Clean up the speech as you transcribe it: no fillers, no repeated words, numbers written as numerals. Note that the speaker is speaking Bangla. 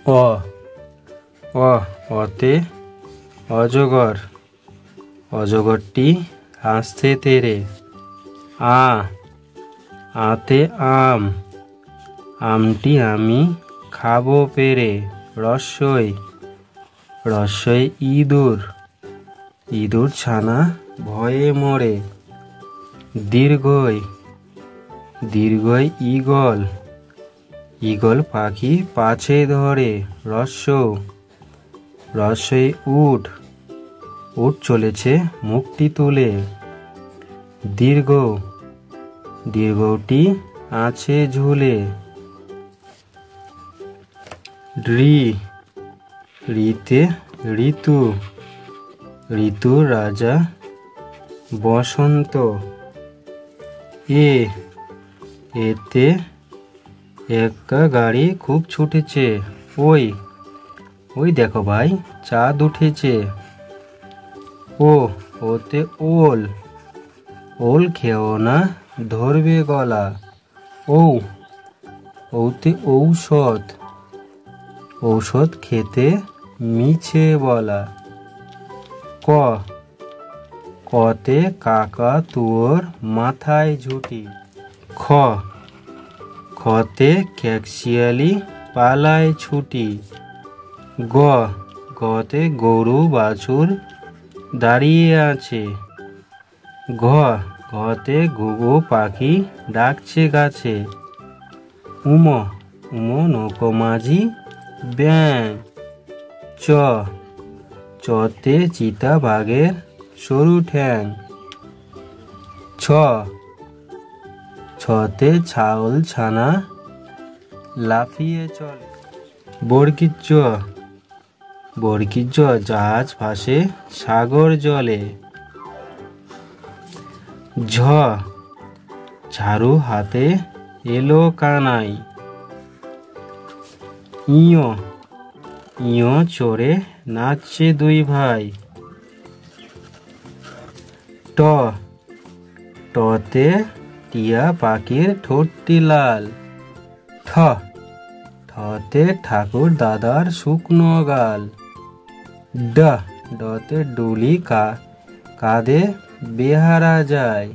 অ অ অতে অজগর, অজগরটি হাসছে তেরে। আ আতে আম, আমটি আমি খাবো পেরে। রস্যই রস্যই ইঁদুর, ইঁদুর ছানা ভয়ে মরে। দীর্ঘই দীর্ঘই ঈগল, ঈগল পাখি পাছে ধরে। রস্য রস্যই উট, উট চলেছে মুখটি তুলে। দীর্ঘ দীর্ঘটি আছে ঝুলে। ঋ ঋতে ঋতু, ঋতু রাজা বসন্ত। এ এতে একটা গাড়ি খুব ছুটেছে। ওই ওই দেখো ভাই, চাঁদ উঠেছে। ও ওতে ওল, ওল খেও না ধরবে গলা। ঔ ওতে ঔষধ, ঔষধ খেতে মিছে বলা। ক কতে কাকা তুয়োর মাথায় ঝুঁটি। খ খতে ক্যাকশিয়ালি পালায় ছুটি। গ গতে গরু বাছুর দাঁড়িয়ে আছে। ঘ ঘতে ঘুঘু পাখি ডাকছে গাছে। উম নৌকো মাঝি ব্যাং। চ চতে চিতা বাঘের সরু ঠ্যাং। ছ ছতে ছাগল ছানা লাফিয়ে চলে। বর্গীর জ বর্গীর জ জাহাজ ভাসে সাগর জলে। ঝ ঝাড়ু হাতে এলো কানাই। ইয় ইয় চড়ে নাচছে দুই ভাই। ট টতে টিয়া পাখির ঠোঁটটি লাল। ঠ ঠতে ঠাকুর দাদার শুকনো গাল। ড ডতে ডুলি কাঁধে বেহারা যায়।